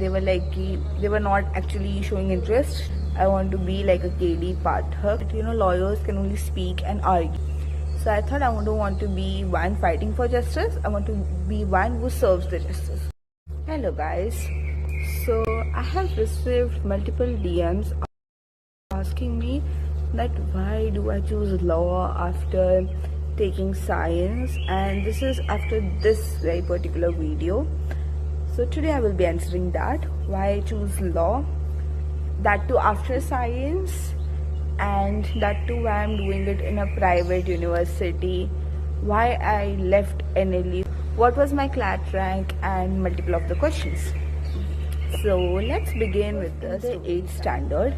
they were like they were not actually showing interest. I want to be like a KD Pathak. Lawyers can only speak and argue. So I thought I don't want to be one fighting for justice. I want to be one who serves the justice. Hello guys. So I have received multiple DMs asking me that why do I choose law after taking science, and this is after this very particular video. So today I will be answering that, why I choose law, that too after science, and that too why I'm doing it in a private university, why I left NLU, what was my CLAT rank, and multiple of the questions. So let's begin with the 8th standard.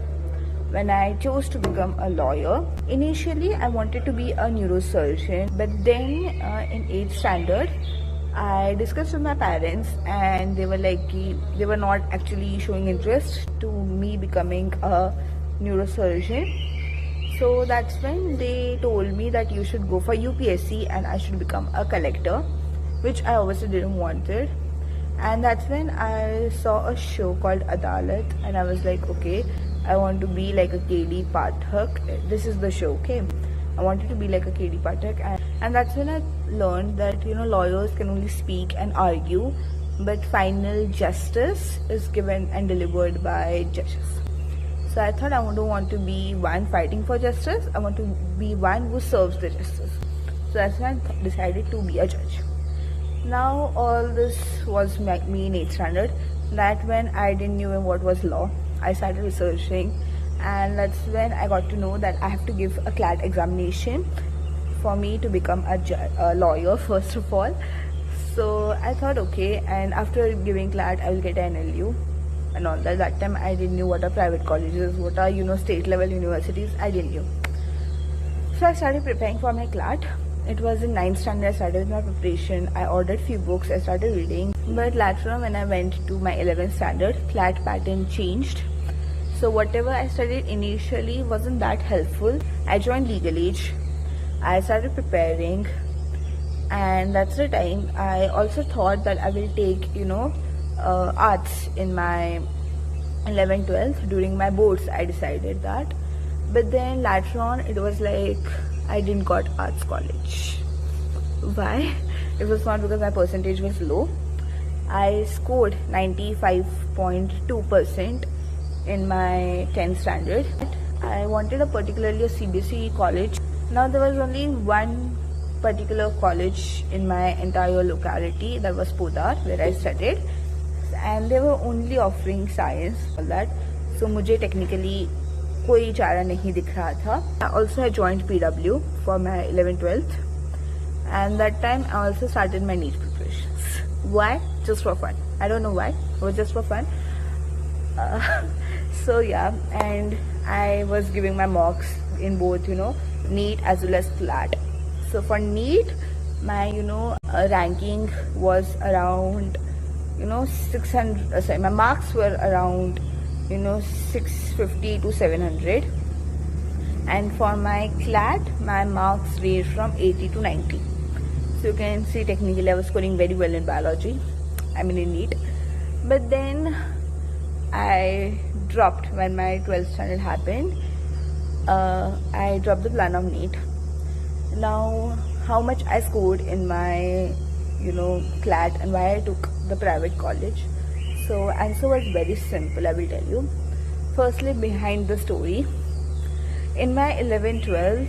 When I chose to become a lawyer, initially I wanted to be a neurosurgeon, but then in 8th standard I discussed with my parents and they were like they were not actually showing interest to me becoming a neurosurgeon. So that's when they told me that you should go for UPSC and I should become a collector, which I obviously didn't want it. And that's when I saw a show called Adalat and I was like, okay, I want to be like a KD Pathak. This is the show, okay? I wanted to be like a KD Pathak, and that's when I learned that lawyers can only speak and argue, but final justice is given and delivered by judges. So I thought I don't want to be one fighting for justice. I want to be one who serves the justice. So that's when I decided to be a judge. Now all this was me in 8th standard. That when I didn't know what was law, I started researching, and that's when I got to know that I have to give a CLAT examination for me to become a lawyer first of all. So I thought okay, and after giving CLAT I will get an NLU and all that. That time I didn't know what are private colleges, what are state level universities, I didn't know. So I started preparing for my CLAT. It was in 9th standard I started with my preparation. I ordered few books, I started reading, but later on when I went to my 11th standard, CLAT pattern changed. So whatever I studied initially wasn't that helpful. I joined legal age, I started preparing, and that's the time I also thought that I will take arts in my 11th 12th. During my boards I decided that, but then later on it was like I didn't got arts college. Why? It was not because my percentage was low. I scored 95.2% in my 10th standard. I wanted a particularly a CBSE college. Now there was only one particular college in my entire locality, that was Podar, where I studied, and they were only offering science, all that. So मुझे technically कोई चारा नहीं दिख रहा था. Also I joined PW for my 11th 12th, and that time I also started my NEET preparations. Why? Just for fun. I don't know why. It was just for fun. So yeah, and I was giving my mocks in both NEET as well as CLAT. So for NEET my ranking was around 600. Sorry, my marks were around 650 to 700, and for my CLAT my marks range from 80 to 90. So you can see technically I was scoring very well in biology, I mean in NEET. But then I dropped when my 12th standard happened. I dropped the plan of NEET. Now how much I scored in my CLAT and why I took the private college. So answer was very simple, I will tell you. Firstly, behind the story. In my 11th 12th,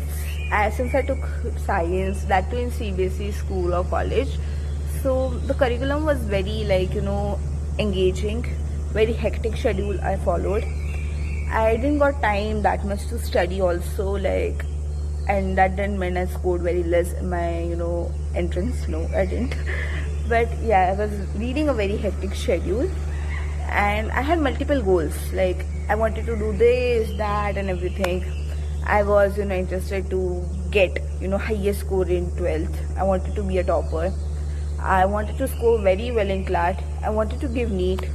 since I took science, that too in CBSE school or college, so the curriculum was very engaging, very hectic schedule I followed. I didn't got time that much to study also, and that didn't mean I scored very less in my entrance. No, I didn't. But yeah, I was reading a very hectic schedule, and I had multiple goals, like I wanted to do this, that and everything. I was interested to get highest score in 12th. I wanted to be a topper. I wanted to score very well in CLAT. I wanted to give NEET.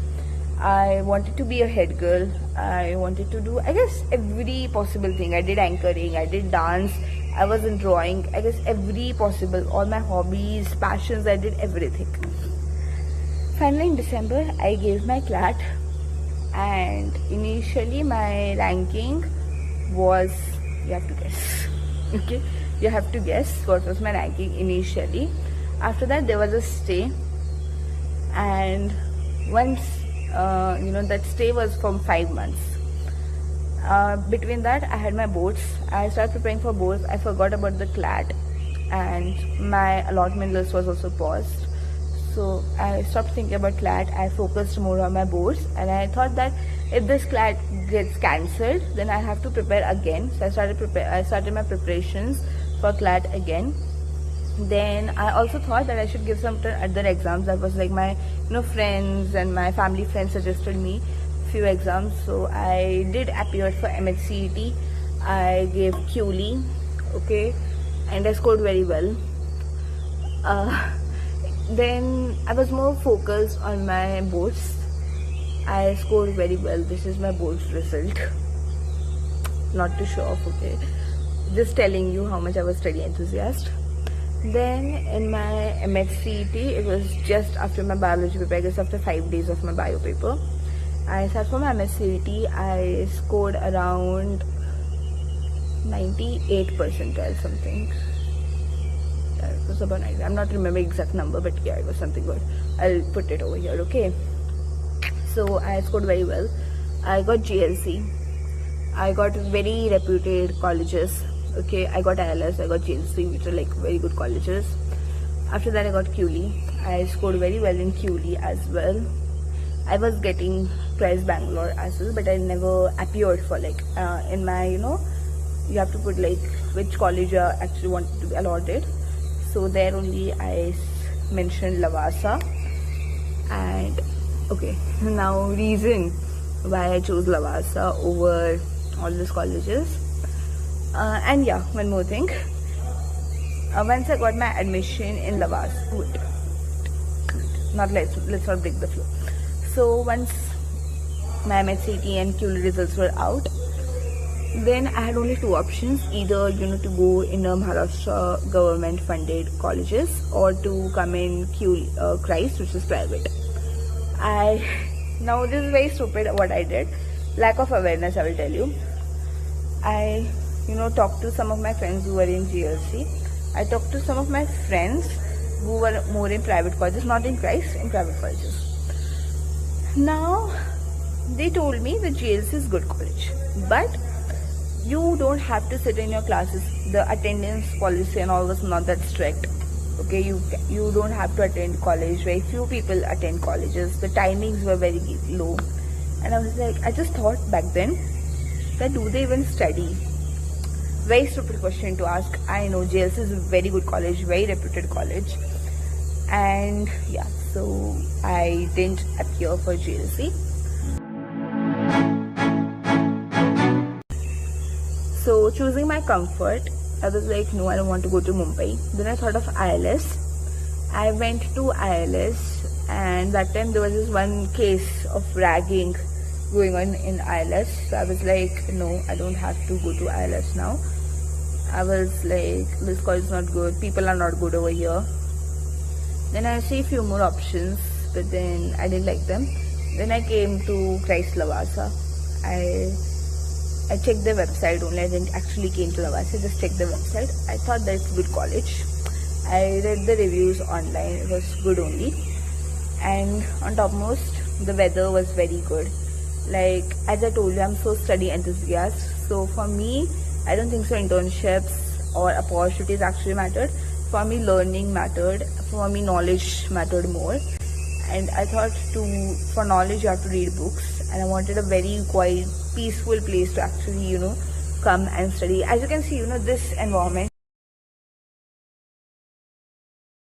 I wanted to be a head girl. I wanted to do, I guess, every possible thing. I did anchoring, I did dance, I was in drawing, I guess every possible, all my hobbies, passions, I did everything. Finally in December I gave my CLAT, and initially my ranking was, you have to guess. Okay, you have to guess what was my ranking initially. After that there was a stay, and once that stay was from 5 months. Between that I had my boards. I started preparing for boards. I forgot about the CLAT, and my allotment list was also paused. So I stopped thinking about CLAT. I focused more on my boards, and I thought that if this CLAT gets cancelled, then I have to prepare again. So I started my preparations for CLAT again. Then I also thought that I should give some other exams. That was like my friends and my family friends suggested me few exams. So I did appear for MHCET. I gave QLE, okay, and I scored very well. Then I was more focused on my boards. I scored very well. This is my boards result. Not to show off, okay, just telling you how much I was study enthusiast. Then in my MHCET, it was just after my biology paper, I guess after 5 days of my bio paper. I sat for my MHCET. I scored around 98 percentile something. Yeah, it was about 90. I'm not remembering exact number, but yeah, it was something good. I'll put it over here, okay? So I scored very well. I got GLC. I got very reputed colleges. Okay, I got ILS, I got GLC, which are like very good colleges. After that I got QLE. I scored very well in QLE as well. I was getting Prize Bangalore as well, but I never appeared for like in my you have to put like which college you actually wanted to be allotted. So there only I mentioned Lavasa. And okay, now reason why I chose Lavasa over all these colleges. And yeah, one more thing. Once I got my admission in Lavasa, let's not break the flow. So once my MHCET and QLE results were out, then I had only two options: either to go in a Maharashtra government funded colleges, or to come in Christ, which is private. Now this is very stupid what I did. Lack of awareness, I will tell you. I talked to some of my friends who were in GLC. I talked to some of my friends who were more in private colleges, not in Christ, in private colleges. Now they told me that GLC is good college, but you don't have to sit in your classes. The attendance policy and all was not that strict. Okay, you don't have to attend college. Very few people attend colleges. The timings were very low, and I was like, I just thought back then that do they even study? Very stupid question to ask. I know JLC is a very good college, very reputed college, and yeah, so I didn't appear for JLC. So choosing my comfort, I was like, no, I don't want to go to Mumbai. Then I thought of ILS. I went to ILS, and that time there was this one case of ragging going on in ILS. So I was like, no, I don't have to go to ILS now. I was like, this college is not good, people are not good over here. Then I see a few more options, but then I didn't like them. Then I came to Christ Lavasa. I checked the website only. I didn't actually came to Lavasa, just checked the website. I thought that's a good college. I read the reviews online, it was good only. And on topmost, the weather was very good. Like, as I told you, I'm so study enthusiast. So for me, I don't think so internships or opportunities actually mattered. For me, learning mattered. For me, knowledge mattered more. And I thought for knowledge, you have to read books. And I wanted a very quiet, peaceful place to actually, come and study. As you can see, this environment